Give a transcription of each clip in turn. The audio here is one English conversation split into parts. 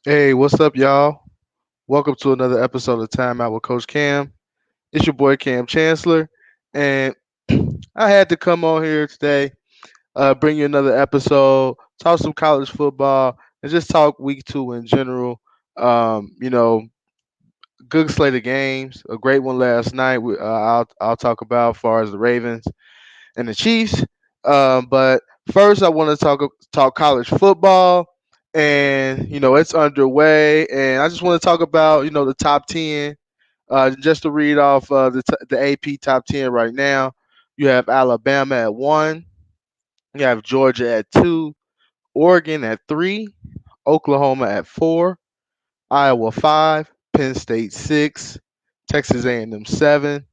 Hey, what's up, y'all? Welcome to another episode of Time Out with Coach Cam. It's your boy Cam Chancellor, and I had to come on here today, bring you another episode, talk some college football, and just talk week two in general. Um, you know, good slate of games, a great one last night. I'll talk about as far as the Ravens and the Chiefs. But first, I want to talk college football, and it's underway. And I just want to talk about the top 10. Just to read off the AP top 10 right now, you have Alabama at one, you have Georgia at two, Oregon at three, Oklahoma at four, Iowa five, Penn State six, Texas A&M seven,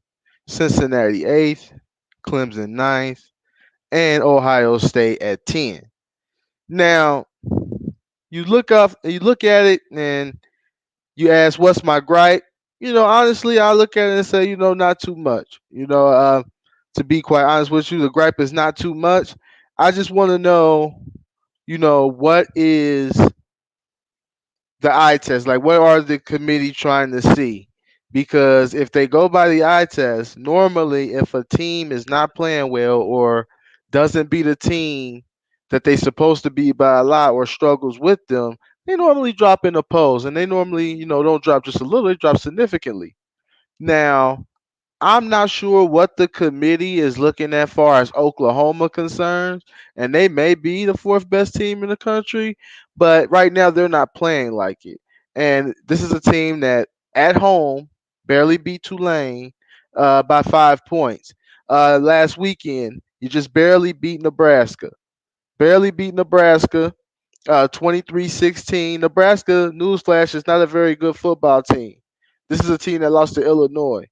Cincinnati eighth, Clemson ninth, and Ohio State at 10. Now, you look at it and you ask, what's my gripe? Honestly, I look at it and say, not too much. To be quite honest with you, the gripe is not too much. I just want to know, what is the eye test? Like, what are the committee trying to see? Because if they go by the eye test, normally if a team is not playing well or doesn't beat a team that they supposed to beat by a lot or struggles with them, they normally drop in the polls, and they normally, don't drop just a little, they drop significantly. Now, I'm not sure what the committee is looking at far as Oklahoma concerns, and they may be the fourth best team in the country, but right now they're not playing like it. And this is a team that at home barely beat Tulane by 5 points. Last weekend, you just barely beat Nebraska. Barely beat Nebraska 23-16. Nebraska, newsflash, is not a very good football team. This is a team that lost to Illinois.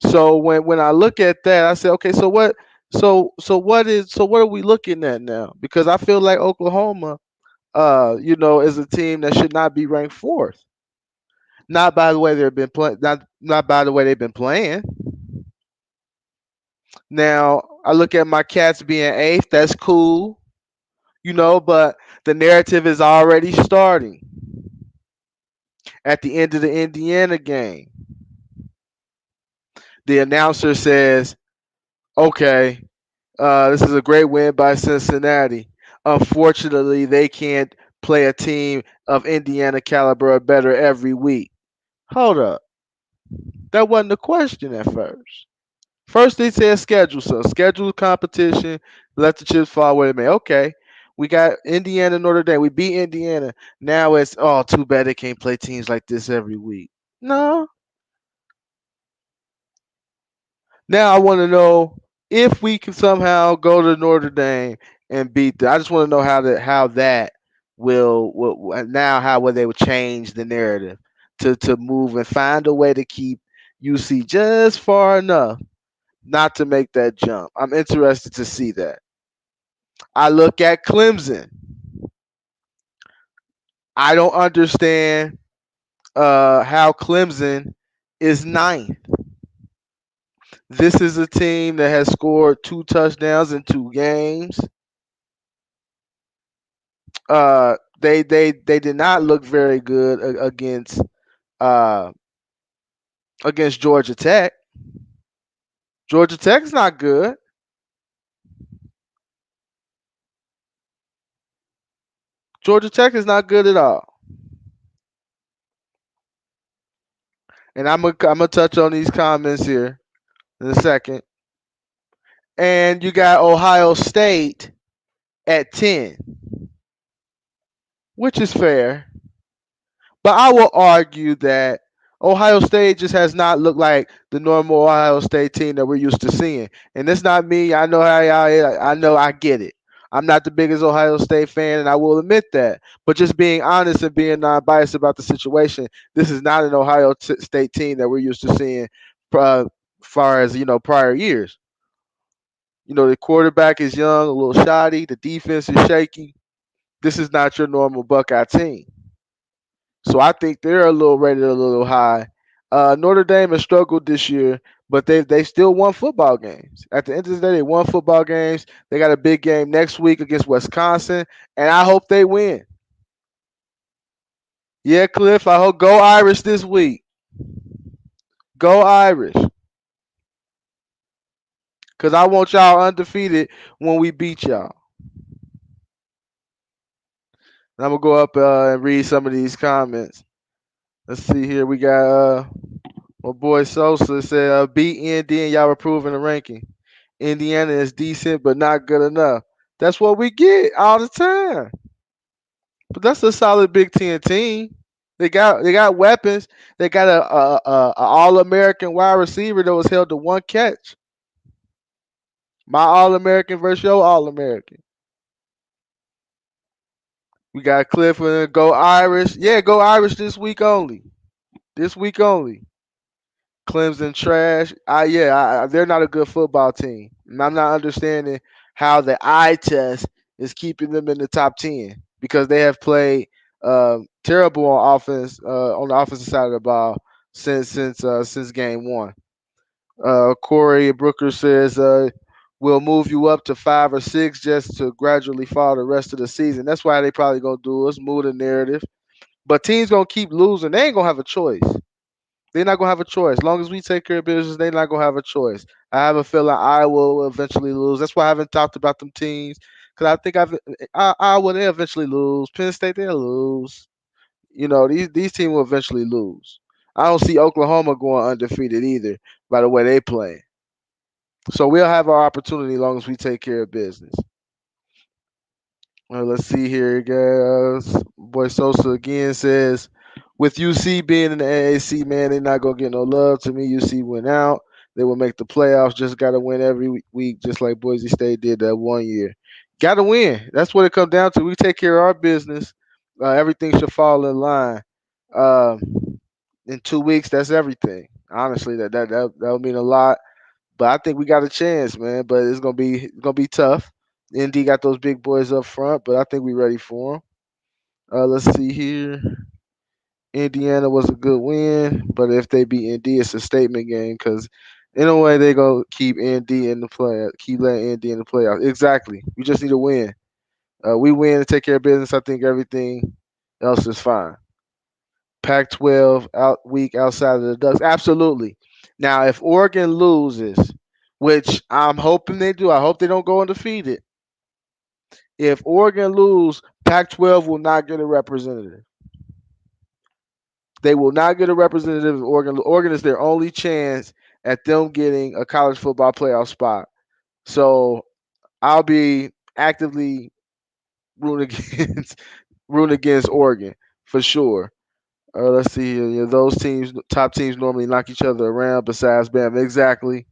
So when I look at that, I say, okay, so what? So what are we looking at now? Because I feel like Oklahoma, is a team that should not be ranked fourth. Not by the way they've been playing. Not by the way they've been playing. Now I look at my Cats being eighth. That's cool, but the narrative is already starting at the end of the Indiana game. The announcer says, "Okay, this is a great win by Cincinnati. Unfortunately, they can't play a team of Indiana caliber or better every week." Hold up. That wasn't the question at first. First, they said schedule. So, schedule competition, let the chips fall where they may. Okay. We got Indiana, Notre Dame. We beat Indiana. Now it's, oh, too bad they can't play teams like this every week. No. Now I want to know if we can somehow go to Notre Dame and beat them. I just want to know how that will now how will they would change the narrative to move and find a way to keep UC just far enough not to make that jump. I'm interested to see that. I look at Clemson. I don't understand how Clemson is ninth. This is a team that has scored two touchdowns in two games. They did not look very good uh, against Georgia Tech. Georgia Tech's not good. Georgia Tech is not good at all. And I'm gonna touch on these comments here in a second. And you got Ohio State at 10, which is fair. But I will argue that Ohio State just has not looked like the normal Ohio State team that we're used to seeing. And it's not me. I know how y'all. I know I get it. I'm not the biggest Ohio State fan, and I will admit that. But just being honest and being non-biased about the situation, this is not an Ohio State team that we're used to seeing, far as prior years. The quarterback is young, a little shoddy. The defense is shaky. This is not your normal Buckeye team. So I think they're a little rated a little high. Notre Dame has struggled this year, but they still won football games. At the end of the day, they won football games. They got a big game next week against Wisconsin, and I hope they win. Yeah, Cliff. I hope go Irish this week. Go Irish. Cause I want y'all undefeated when we beat y'all. And I'm gonna go up and read some of these comments. Let's see here. We got my boy Sosa said beat Indy and y'all were proving the ranking. Indiana is decent but not good enough. That's what we get all the time. But that's a solid Big Ten team. They got weapons. They got a All American wide receiver that was held to one catch. My All American versus your All American. We got Clifford. Go Irish. Yeah, go Irish this week only. This week only. Clemson trash. They're not a good football team. And I'm not understanding how the eye test is keeping them in the top 10 because they have played terrible on the offensive side of the ball since game one. Corey Brooker says we'll move you up to 5 or 6 just to gradually fall the rest of the season. That's why they probably gonna do is move the narrative. But teams gonna keep losing. They ain't gonna have a choice. They're not gonna have a choice. As long as we take care of business, they're not gonna have a choice. I have a feeling I will eventually lose. That's why I haven't talked about them teams because I think I will they eventually lose. Penn State they'll lose. These teams will eventually lose. I don't see Oklahoma going undefeated either. By the way they play, so we'll have our opportunity as long as we take care of business. Let's see here, guys. Boy Sosa again says, with UC being in the AAC, man, they're not gonna get no love. To me, UC went out. They will make the playoffs. Just gotta win every week, just like Boise State did that one year. Gotta win. That's what it comes down to. We take care of our business. Everything should fall in line. Um, in 2 weeks, that's everything. Honestly, that would mean a lot. But I think we got a chance, man. But it's gonna be tough. Indy got those big boys up front, but I think we ready for them. Let's see here. Indiana was a good win, but if they beat Indy, it's a statement game because in a way they gonna keep Indy in the play, keep letting Indy in the playoffs. Exactly. We just need to win. We win and take care of business. I think everything else is fine. Pac-12 out week outside of the Ducks, absolutely. Now, if Oregon loses, which I'm hoping they do, I hope they don't go undefeated. If Oregon lose, Pac-12 will not get a representative. They will not get a representative of Oregon. Oregon is their only chance at them getting a college football playoff spot. So I'll be actively rooting against rooting against Oregon for sure. Let's see here. Those teams, top teams, normally knock each other around. Besides Bama, exactly.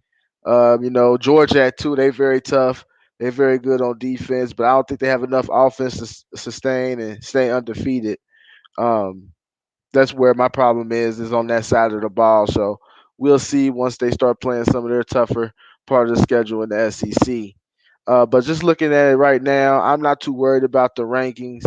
Georgia at 2, they very tough. They're very good on defense, but I don't think they have enough offense to sustain and stay undefeated. Um, that's where my problem is on that side of the ball. So we'll see once they start playing some of their tougher part of the schedule in the SEC. But just looking at it right now, I'm not too worried about the rankings.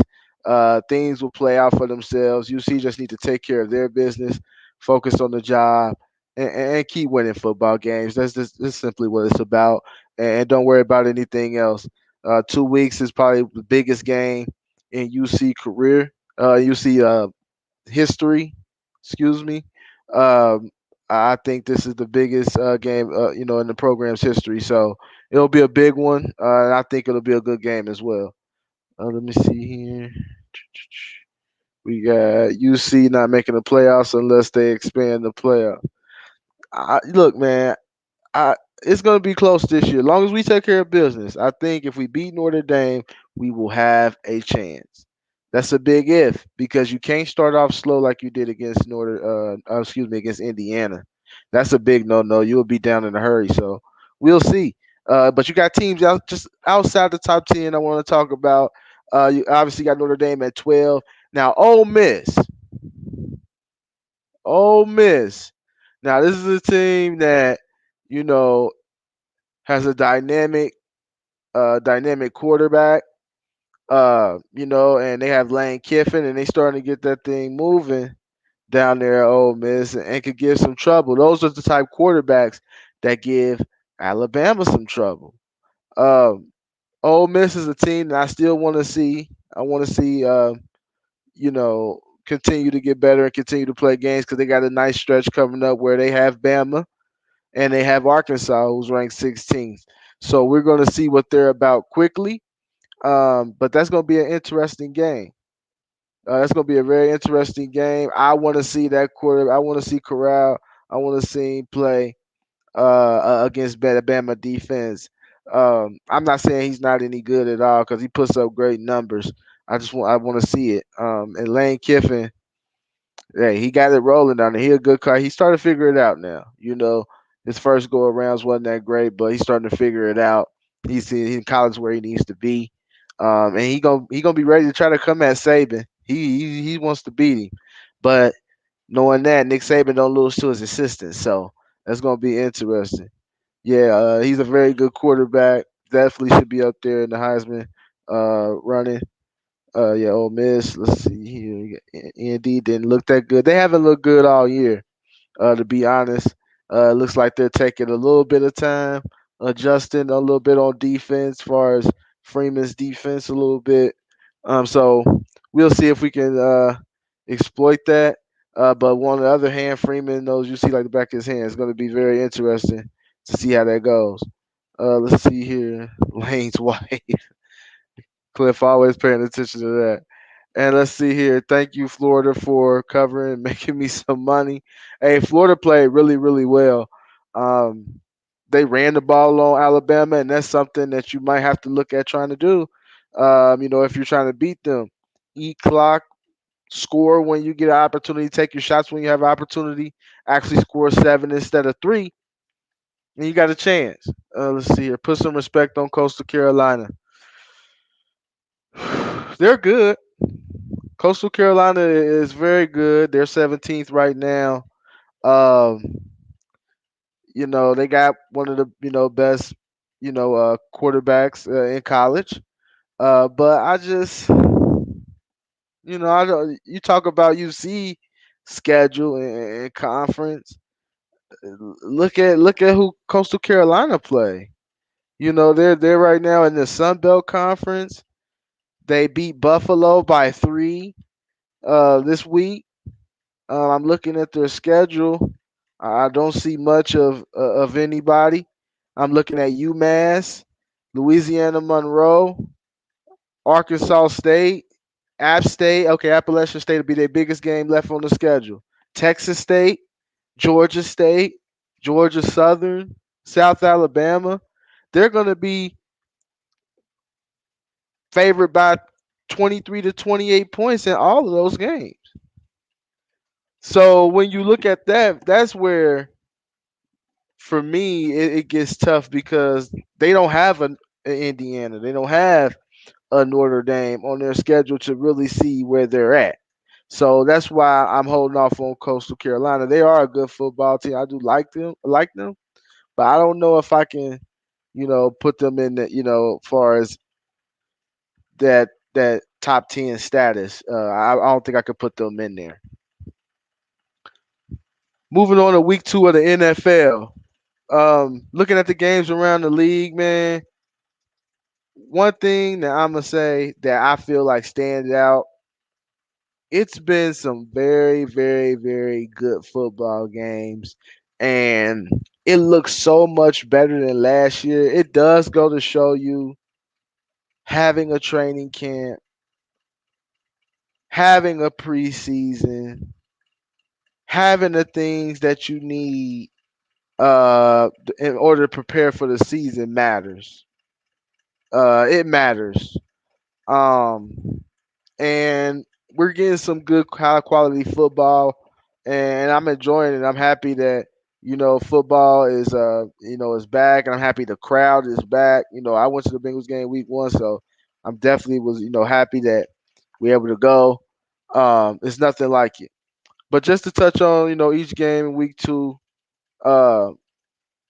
Things will play out for themselves. UC just need to take care of their business, focus on the job, and keep winning football games. That's simply what it's about. And don't worry about anything else. 2 weeks is probably the biggest game in UC career. UC history. Excuse me. Um, I think this is the biggest game, in the program's history. So it'll be a big one, and I think it'll be a good game as well. Let me see here. We got UC not making the playoffs unless they expand the playoff. Look, man, I it's gonna be close this year. As long as we take care of business, I think if we beat Notre Dame, we will have a chance. That's a big if because you can't start off slow like you did against against Indiana. That's a big no. You'll be down in a hurry. So we'll see. But you got teams out just outside the top 10. I want to talk about. You obviously got Notre Dame at 12. Now Ole Miss. Ole Miss. Now this is a team that you know has a dynamic quarterback. And they have Lane Kiffin, and they starting to get that thing moving down there at Ole Miss, and could give some trouble. Those are the type quarterbacks that give Alabama some trouble. Um, Ole Miss is a team that I still want to see. I want to see, you know, continue to get better and continue to play games because they got a nice stretch coming up where they have Bama and they have Arkansas, who's ranked 16th. So we're going to see what they're about quickly. But that's going to be an interesting game. That's going to be a very interesting game. I want to see that quarter. I want to see Corral. I want to see him play against Bama defense. I'm not saying he's not any good at all because he puts up great numbers. I want to see it. And Lane Kiffin, hey, he got it rolling down there. He a good car. He started to figure it out now. His first go arounds wasn't that great, but he's starting to figure it out. He's in college where he needs to be, and he gonna be ready to try to come at Saban. He wants to beat him, but knowing that Nick Saban don't lose to his assistant, so that's gonna be interesting. Yeah, he's a very good quarterback. Definitely should be up there in the Heisman running. Yeah, Ole Miss. Let's see here. Indeed, didn't look that good. They haven't looked good all year, to be honest. Looks like they're taking a little bit of time, adjusting a little bit on defense, as far as Freeman's defense a little bit. So we'll see if we can exploit that. But on the other hand, Freeman knows you see like the back of his hand. It's going to be very interesting to see how that goes. Let's see here. Lane's wife. Cliff always paying attention to that. And let's see here. Thank you, Florida, for covering and making me some money. Hey, Florida played really, really well. Um, they ran the ball on Alabama, and that's something that you might have to look at trying to do. If you're trying to beat them, eat clock, score when you get an opportunity, take your shots when you have an opportunity, actually score 7 instead of 3, and you got a chance. Let's see here. Put some respect on Coastal Carolina. They're good. Coastal Carolina is very good. They're 17th right now. Um, they got one of the best quarterbacks in college. But I just I don't. You talk about UC schedule and conference. Look at who Coastal Carolina play. They're right now in the Sun Belt Conference. They beat Buffalo by 3 this week. I'm looking at their schedule. I don't see much of anybody. I'm looking at UMass, Louisiana Monroe, Arkansas State, App State. Okay, Appalachian State will be their biggest game left on the schedule. Texas State, Georgia State, Georgia Southern, South Alabama. They're going to be favored by 23 to 28 points in all of those games. So when you look at that, that's where for me it gets tough because they don't have an Indiana, they don't have a Notre Dame on their schedule to really see where they're at. So that's why I'm holding off on Coastal Carolina. They are a good football team. I do like them, but I don't know if I can, put them in the, far as that top 10 status. I don't think I could put them in there. Moving on to week 2 of the NFL. Looking at the games around the league, man, one thing that I'm gonna say that I feel like stands out, it's been some very, very, very good football games, and it looks so much better than last year. It does go to show you having a training camp, having a preseason, having the things that you need in order to prepare for the season matters. It matters. Um, and we're getting some good high quality football, and I'm enjoying it. I'm happy that football is back, and I'm happy the crowd is back. I went to the Bengals game week 1, so I'm definitely was happy that we're able to go. It's nothing like it. But just to touch on each game in week 2, uh,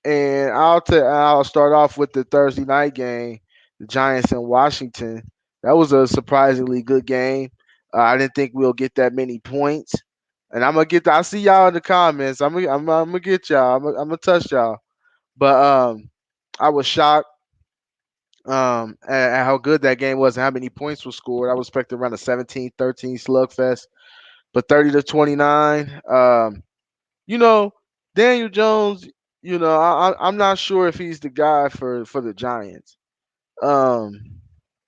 and I'll start off with the Thursday night game, the Giants and Washington. That was a surprisingly good game. I didn't think we'll get that many points, and I'm gonna get. I see y'all in the comments. I'm gonna get y'all. I'm gonna touch y'all. But I was shocked at how good that game was and how many points were scored. I was expecting around a 17-13 slugfest. but 30-29. You know, Daniel Jones. I'm not sure if he's the guy for the Giants. Um,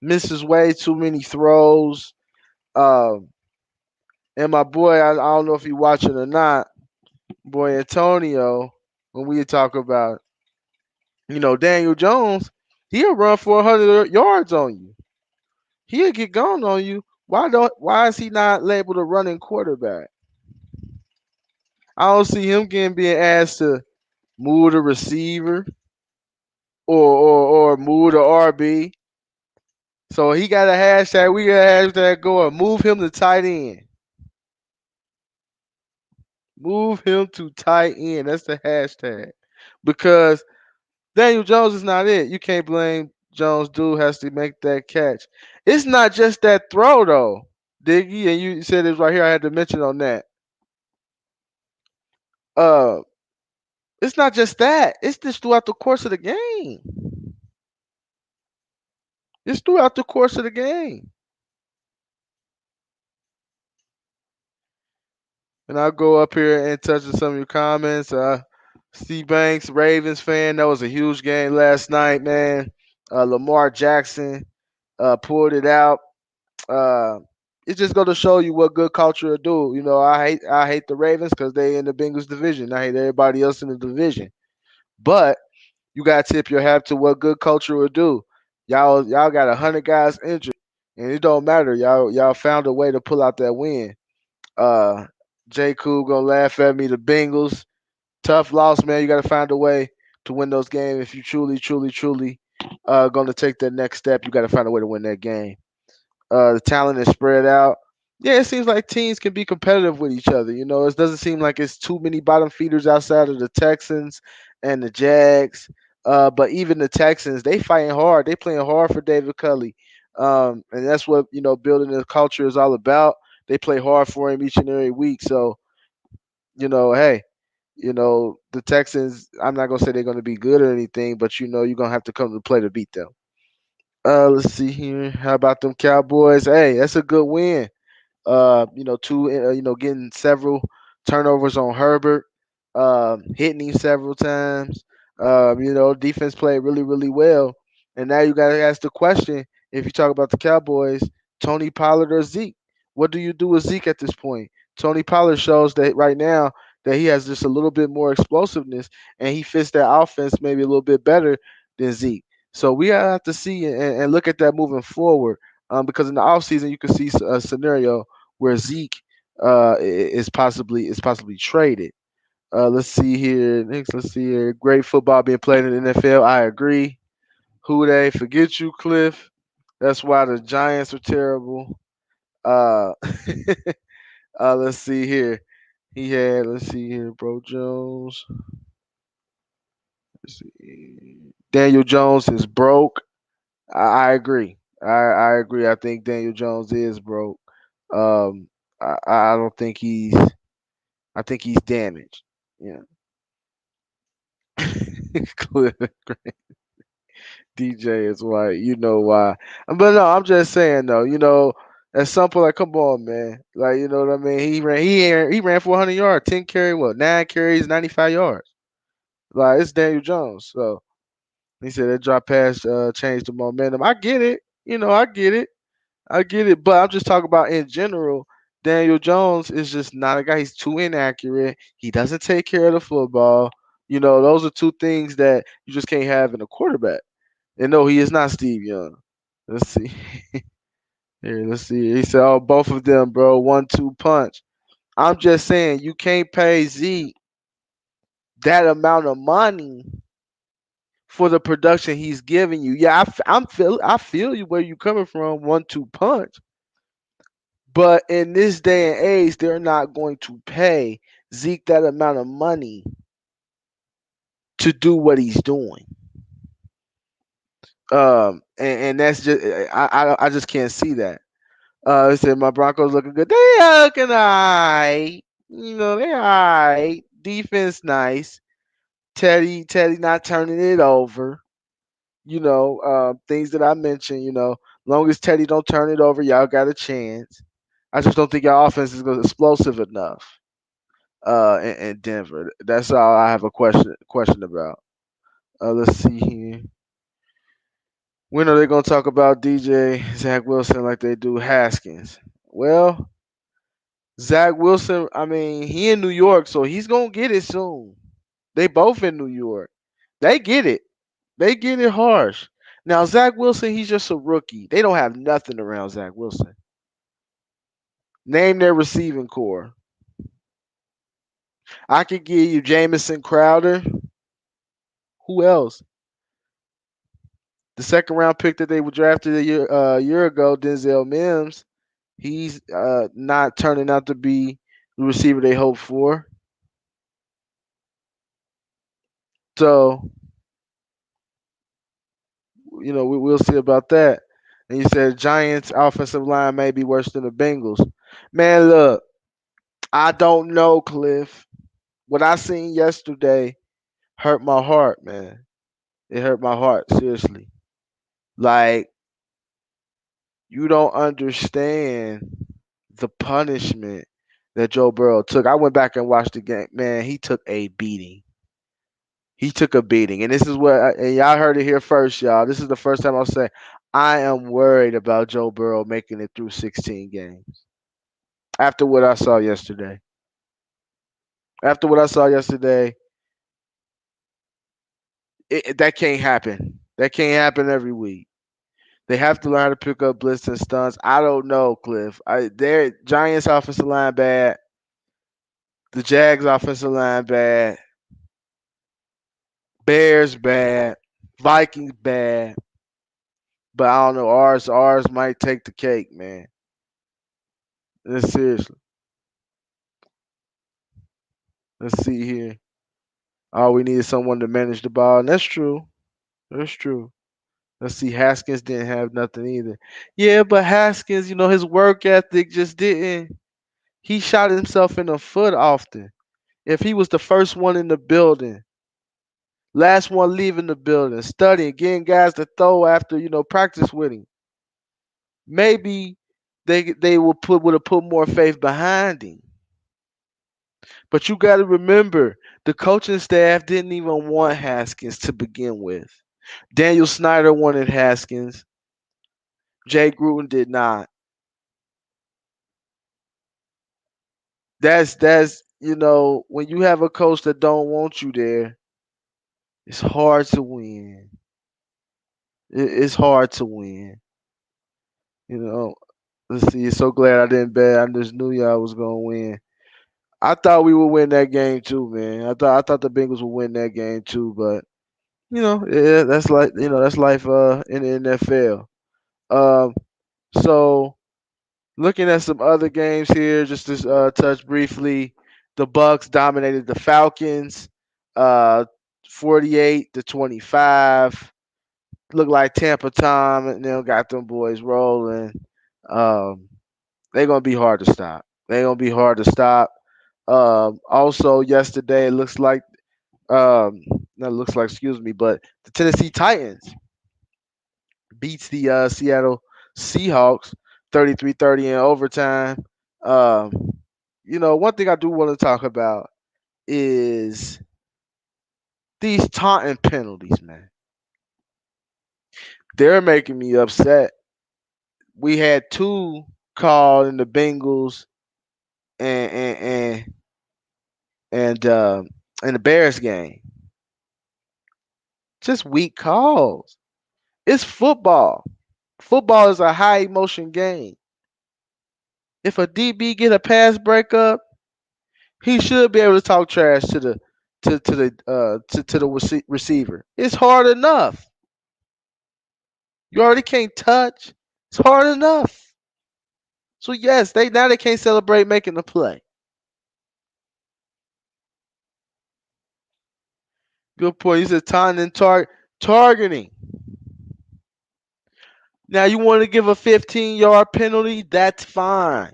Misses way too many throws. Um, and my boy, I don't know if he watching or not. Boy Antonio, when we talk about Daniel Jones, he'll run for 100 yards on you. He'll get gone on you. Why is he not labeled a running quarterback? I don't see him being asked to move the receiver or move the RB. So he got a hashtag. We got a hashtag going. Move him to tight end. Move him to tight end. That's the hashtag. Because Daniel Jones is not it. You can't blame Jones. Dude has to make that catch. It's not just that throw though, Diggy, and you said it right here. I had to mention on that. Uh, it's not just that. It's just throughout the course of the game. It's throughout the course of the game. And I'll go up here and touch on some of your comments. Steve Banks, Ravens fan. That was a huge game last night, man. Lamar Jackson pulled it out. Uh, it's just going to show you what good culture will do. I hate the Ravens because they in the Bengals division. I hate everybody else in the division. But you got to tip your hat to what good culture will do. Y'all got 100 guys injured, and it don't matter. Y'all found a way to pull out that win. Uh, J. Cool gonna laugh at me. The Bengals, tough loss, man. You got to find a way to win those games. If you truly, truly, truly going to take that next step, you got to find a way to win that game. The talent is spread out. Yeah, it seems like teams can be competitive with each other. It doesn't seem like it's too many bottom feeders outside of the Texans and the Jags. But even the Texans, they fighting hard. They playing hard for David Culley, and that's what building the culture is all about. They play hard for him each and every week. So hey, the Texans. I'm not gonna say they're gonna be good or anything, but you're gonna have to come to play to beat them. Let's see here. How about them Cowboys? Hey, that's a good win. Getting several turnovers on Herbert, hitting him several times. Defense played really, really well. And now you got to ask the question: if you talk about the Cowboys, Tony Pollard or Zeke, what do you do with Zeke at this point? Tony Pollard shows that right now that he has just a little bit more explosiveness, and he fits that offense maybe a little bit better than Zeke. So we have to see and look at that moving forward. Because in the offseason, you can see a scenario where Zeke is possibly traded. Let's see here. Next, let's see here. Great football being played in the NFL. I agree. Who they forget you, Cliff. That's why the Giants are terrible. Uh, let's see here. Let's see here, Bro Jones. Let's see. Daniel Jones is broke. I agree. I agree. I think Daniel Jones is broke. Um, I don't think I think he's damaged. Yeah. Cliff DJ is white. You know why. But no, I'm just saying though, at some point, like, come on, man. Like, you know what I mean? He ran for 100 yards, 10 carry, what, 9 carries, 95 yards. Like, it's Daniel Jones. So he said that drop pass changed the momentum. I get it. I get it. I get it. But I'm just talking about in general. Daniel Jones is just not a guy. He's too inaccurate. He doesn't take care of the football. Those are two things that you just can't have in a quarterback. And no, he is not Steve Young. Let's see. Here, let's see. He said, "Oh, both of them, bro. 1-2 punch." I'm just saying, you can't pay Zeke that amount of money for the production he's giving you. Yeah, I feel you where you coming from. 1-2 punch. But in this day and age, they're not going to pay Zeke that amount of money to do what he's doing. And that's just I just can't see that. He said my Broncos looking good. They looking alright. They alright. Defense nice. Teddy not turning it over. Things that I mentioned. Long as Teddy don't turn it over, y'all got a chance. I just don't think your offense is explosive enough. In Denver. That's all I have a question about. Let's see here. When are they gonna talk about DJ Zach Wilson like they do Haskins? Well, Zach Wilson, I mean, he in New York, so he's gonna get it soon. They both in New York. They get it. They get it harsh. Now Zach Wilson, he's just a rookie. They don't have nothing around Zach Wilson. Name their receiving core. I could give you Jamison Crowder. Who else? The second round pick that they were drafted a year ago, Denzel Mims. He's not turning out to be the receiver they hoped for. So we'll see about that. And you said Giants offensive line may be worse than the Bengals. Man, look, I don't know, Cliff. What I seen yesterday hurt my heart, man. It hurt my heart, seriously. Like, you don't understand the punishment that Joe Burrow took. I went back and watched the game. Man, he took a beating. He took a beating. And this is and y'all heard it here first, y'all. This is the first time I'll say I am worried about Joe Burrow making it through 16 games. After what I saw yesterday. After what I saw yesterday, that can't happen. That can't happen every week. They have to learn how to pick up blitz and stunts. I don't know, Cliff. Their Giants offensive line bad. The Jags offensive line bad. Bears bad. Vikings bad. But I don't know. Ours might take the cake, man. Seriously. Let's see here. All we need is someone to manage the ball, and that's true. That's true. Let's see. Haskins didn't have nothing either. Yeah, but Haskins, his work ethic just didn't. He shot himself in the foot often. If he was the first one in the building, last one leaving the building, studying, getting guys to throw after practice with him, maybe they would have put more faith behind him. But you got to remember, the coaching staff didn't even want Haskins to begin with. Daniel Snyder wanted Haskins. Jay Gruden did not. That's when you have a coach that don't want you there, it's hard to win. It's hard to win. You know. Let's see. So glad I didn't bet. I just knew y'all was gonna win. I thought we would win that game too, man. I thought the Bengals would win that game too, but yeah, that's life in the NFL. Um, so looking at some other games here, just to touch briefly, the Bucks dominated the Falcons, uh, 48-25. Looked like Tampa time, and they got them boys rolling. Um, they're gonna be hard to stop. They're gonna be hard to stop. Also, yesterday it looks like not looks like, excuse me, but the Tennessee Titans beats the Seattle Seahawks 33-30 in overtime. Um, one thing I do want to talk about is these taunting penalties, man. They're making me upset. We had two called in the Bengals and and in the Bears game. Just weak calls. It's football. Football is a high emotion game. If a DB get a pass breakup, he should be able to talk trash to the receiver. It's hard enough. You already can't touch. It's hard enough. So yes, they can't celebrate making the play. Good point. You said time and targeting. Now you want to give a 15-yard penalty? That's fine.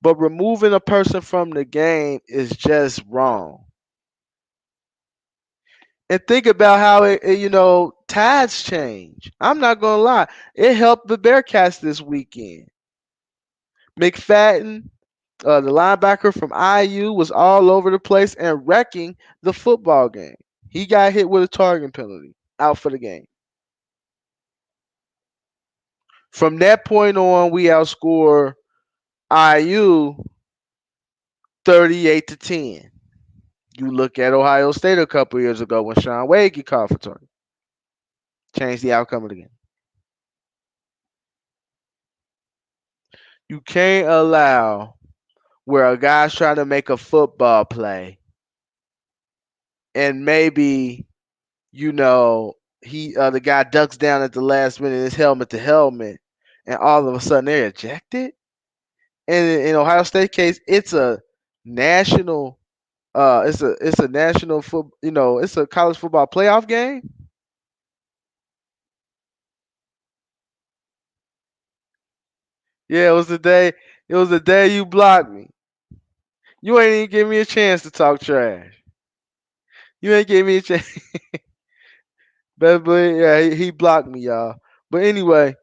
But removing a person from the game is just wrong. And think about how tides change. I'm not gonna lie, it helped the Bearcats this weekend McFadden, the linebacker from IU, was all over the place and wrecking the football game. He got hit with a target penalty, out for the game. From that point on, we outscore IU 38-10. You look at Ohio State a couple years ago when Sean Wade get called for target, changed the outcome of the game. You can't allow where a guy's trying to make a football play and maybe he the guy ducks down at the last minute, his helmet to helmet, and all of a sudden they're ejected. And in Ohio State case, it's a national it's a national foot it's a college football playoff game. Yeah, it was the day you blocked me. You ain't even give me a chance to talk trash. You ain't give me a chance. But yeah, he blocked me, y'all. But anyway,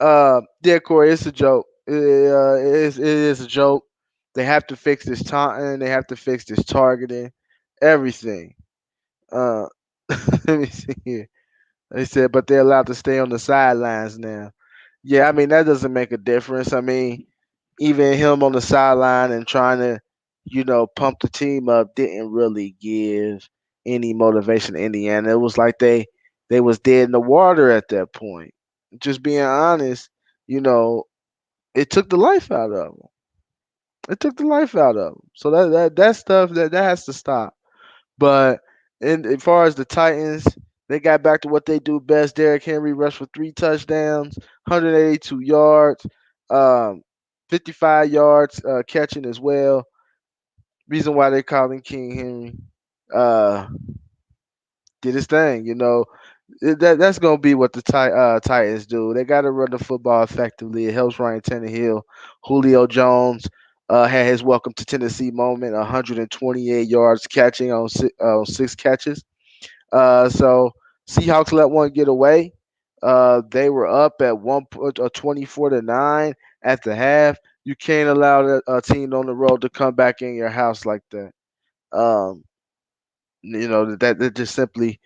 yeah, Corey, it's a joke. It is a joke. They have to fix this taunting. They have to fix this targeting. Everything. Uh, let me see here. They said, but they're allowed to stay on the sidelines now. Yeah, I mean that doesn't make a difference. I mean, even him on the sideline and trying to, pump the team up didn't really give any motivation to Indiana. It was like they was dead in the water at that point. Just being honest, you know, it took the life out of them. It took the life out of them. So that stuff that has to stop. But as far as the Titans, they got back to what they do best. Derrick Henry rushed for 3 touchdowns, 182 yards, um, 55 yards catching as well. Reason why they call him King Henry. Uh, did his thing. That's gonna be what the Titans do. They got to run the football effectively. It helps Ryan Tannehill. Julio Jones had his welcome to Tennessee moment, 128 yards catching on 6 catches. So Seahawks let one get away. They were up at 24-9 at the half. You can't allow a team on the road to come back in your house like that. Um, that just simply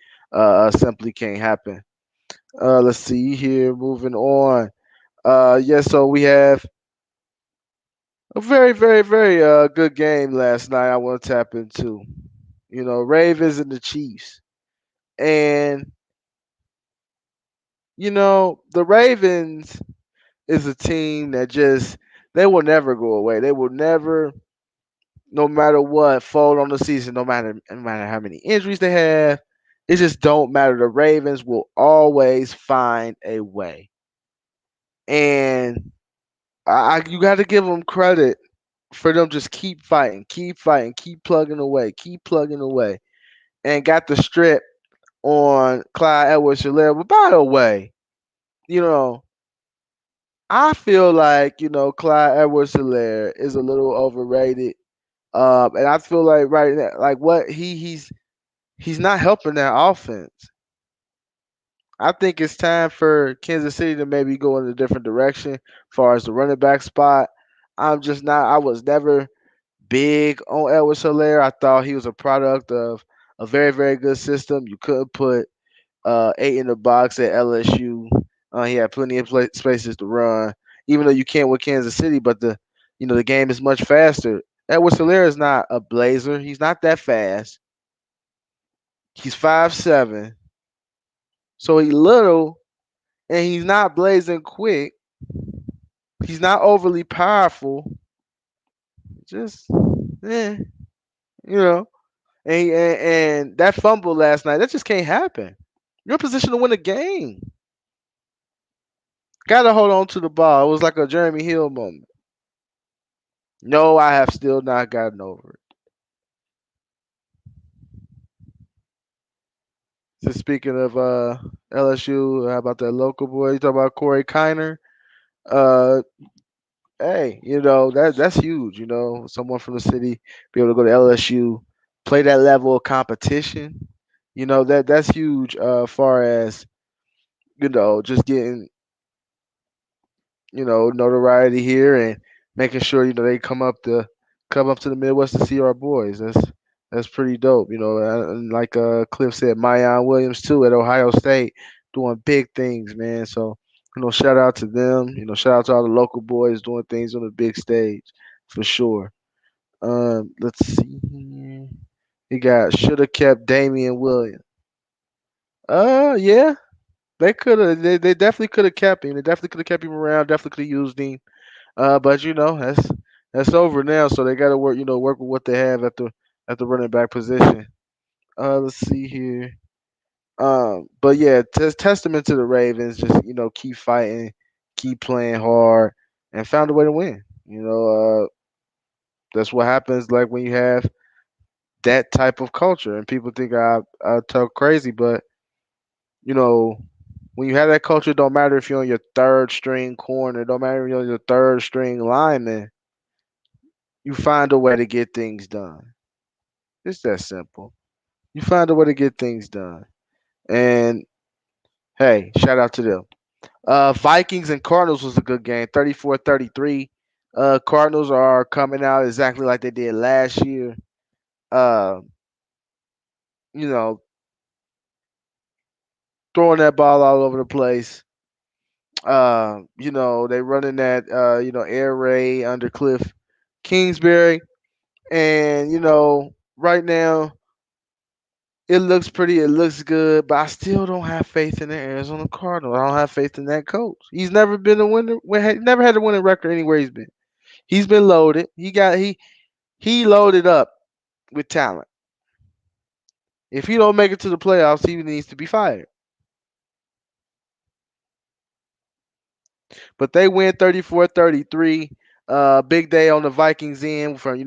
can't happen. Let's see here. Moving on. Yeah, so we have a very, very, very good game last night. I want to tap into. Ravens and the Chiefs, and the Ravens is a team that just they will never go away. They will never, no matter what, fold on the season. No matter how many injuries they have, it just don't matter. The Ravens will always find a way, and you got to give them credit for them just keep fighting, keep plugging away, and got the strip on Clyde Edwards-Helaire. But by the way, you know, I feel like Clyde Edwards-Helaire is a little overrated, and I feel like right now, like what he's not helping that offense. I think it's time for Kansas City to maybe go in a different direction as far as the running back spot. I'm just not. I was never big on Edwards Hilaire. I thought he was a product of a very, very good system. You couldn't put 8 in the box at LSU. He had plenty of spaces to run, even though you can't with Kansas City. But the game is much faster. Edwards Hilaire is not a blazer. He's not that fast. He's 5'7", so he's little, and he's not blazing quick. He's not overly powerful. Just, eh, you know. And that fumble last night, that just can't happen. You're in position to win a game. Gotta hold on to the ball. It was like a Jeremy Hill moment. No, I have still not gotten over it. So speaking of LSU, how about that local boy? You talk about Corey Keiner. Uh, hey, that's huge. Someone from the city be able to go to LSU, play that level of competition. That's huge. Far as just getting notoriety here and making sure they come up to the Midwest to see our boys. That's pretty dope. And like Cliff said, Mayan Williams too at Ohio State doing big things, man. So shout out to them. Shout out to all the local boys doing things on the big stage for sure. Let's see here. You got should have kept Damian Williams. Yeah, they could have. They definitely could have kept him. They definitely could have kept him around. Definitely could have used him. But that's over now. So they got to work with what they have at the running back position. Let's see here. But yeah, testament to the Ravens. Just keep fighting, keep playing hard, and found a way to win. That's what happens. Like when you have that type of culture, and people think I talk crazy, but you know when you have that culture, it don't matter if you're on your third string corner, it don't matter if you're on your third string lineman. You find a way to get things done. It's that simple. You find a way to get things done. And hey, shout out to them. Vikings and Cardinals was a good game, 34-33. Cardinals are coming out exactly like they did last year. Uh, you know, throwing that ball all over the place. They running that air raid under Cliff Kingsbury. And right now it looks pretty. It looks good, but I still don't have faith in the Arizona Cardinals. I don't have faith in that coach. He's never been a winner. Never had a winning record anywhere he's been. He's been loaded. He loaded up with talent. If he don't make it to the playoffs, he needs to be fired. But they win 34-33. Big day on the Vikings end from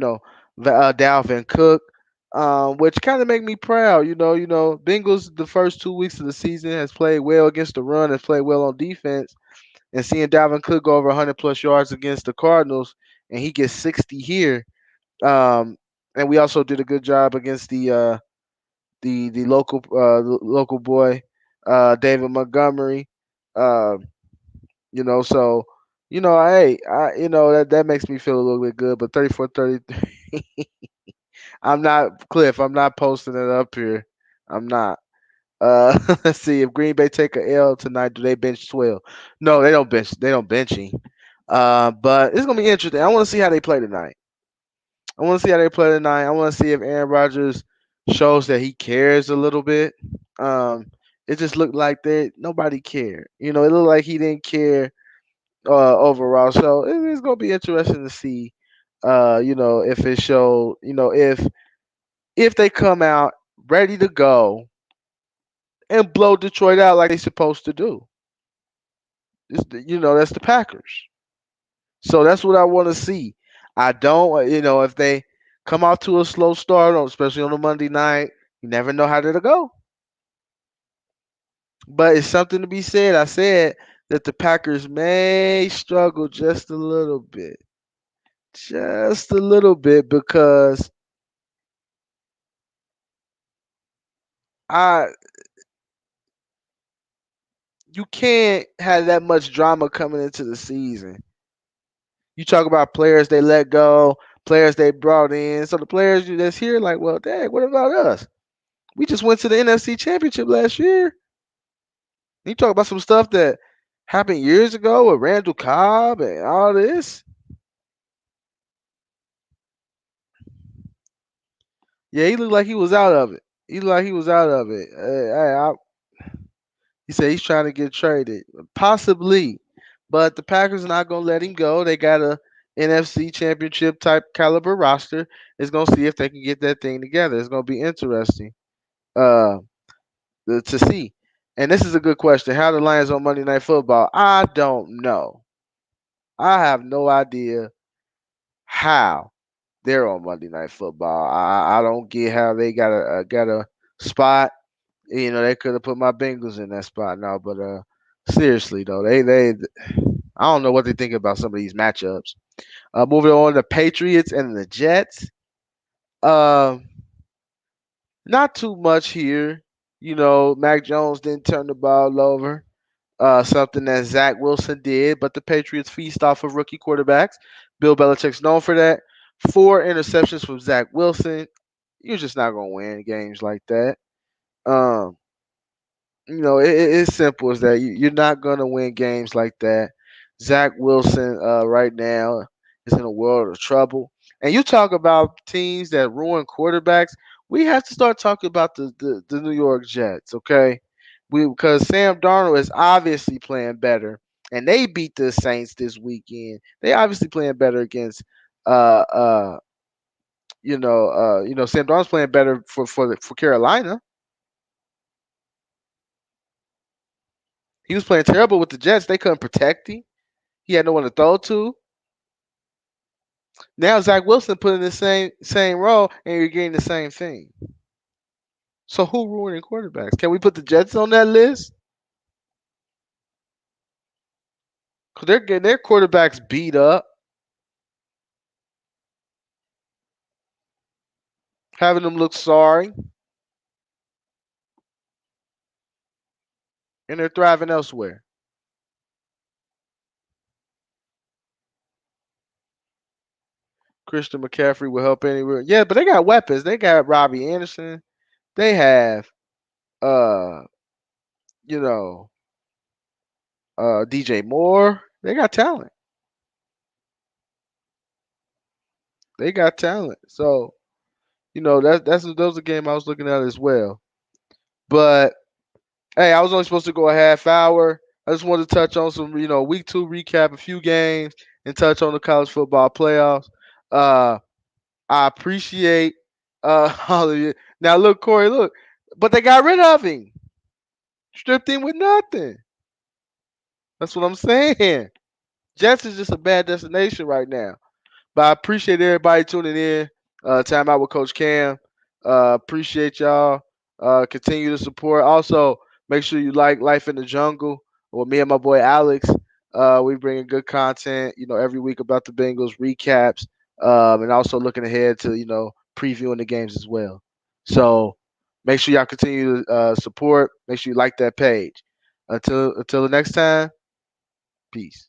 Dalvin Cook, which kind of make me proud. Bengals the first 2 weeks of the season has played well against the run, has played well on defense, and seeing Dalvin Cook go over 100 plus yards against the Cardinals, and he gets 60 here. And we also did a good job against the local boy, David Montgomery. Uh, so that makes me feel a little bit good. But 34-33, I'm not Cliff. I'm not posting it up here. I'm not. Let's see if Green Bay take a L tonight. Do they bench 12? No, they don't bench. They don't bench him. But it's gonna be interesting. I want to see how they play tonight. I want to see how they play tonight. I want to see if Aaron Rodgers shows that he cares a little bit. Um, it just looked like that nobody cared. It looked like he didn't care overall. So it's gonna be interesting to see. If it showed. If they come out ready to go and blow Detroit out like they supposed to do. That's the Packers. So that's what I want to see. I don't, if they come out to a slow start, especially on a Monday night, you never know how it'll go. But it's something to be said. I said that the Packers may struggle just a little bit, because I you can't have that much drama coming into the season. You talk about players they let go, players they brought in. So the players that's here, like, well, dang, what about us? We just went to the NFC Championship last year. You talk about some stuff that happened years ago with Randall Cobb and all this. Yeah, he looked like he was out of it. He looked like he was out of it. He said he's trying to get traded, possibly, but the Packers are not gonna let him go. They got a NFC Championship type caliber roster. It's gonna see if they can get that thing together. It's gonna be interesting uh, to see. And this is a good question. How the Lions on Monday Night Football? I don't know. I have no idea how they're on Monday Night Football. I don't get how they got a spot. They could have put my Bengals in that spot now, but seriously though, they I don't know what they think about some of these matchups. Moving on, the Patriots and the Jets. Um, Not too much here. Mac Jones didn't turn the ball over. something that Zach Wilson did, but the Patriots feast off of rookie quarterbacks. Bill Belichick's known for that. 4 interceptions from Zach Wilson. You're just not gonna win games like that. Um, it's simple as that. You're not gonna win games like that. Zach Wilson, right now, is in a world of trouble. And you talk about teams that ruin quarterbacks. We have to start talking about the New York Jets, okay? Because Sam Darnold is obviously playing better, and they beat the Saints this weekend. They obviously playing better against uh uh Sam Darnold's playing better for Carolina. He was playing terrible with the Jets. They couldn't protect him. He had no one to throw to. Now Zach Wilson put in the same role, and you're getting the same thing. So who ruining quarterbacks? Can we put the Jets on that list? Cause they're getting their quarterbacks beat up, having them look sorry, and they're thriving elsewhere. Christian McCaffrey will help anywhere. Yeah, but they got weapons. They got Robbie Anderson. They have uh, you know, DJ Moore. They got talent. They got talent. So that's those a game I was looking at as well. But hey, I was only supposed to go a half hour. I just wanted to touch on some, week two recap, a few games, and touch on the college football playoffs. Uh, I appreciate all of you. Now look, Corey, look, but they got rid of him, stripped him with nothing. That's what I'm saying. Jets is just a bad destination right now. But I appreciate everybody tuning in. Time out with Coach Cam. Appreciate y'all. Continue to support. Also, make sure you like Life in the Jungle with me and my boy Alex. We bringing good content, every week about the Bengals recaps, and also looking ahead to previewing the games as well. So make sure y'all continue to support. Make sure you like that page. Until the next time, peace.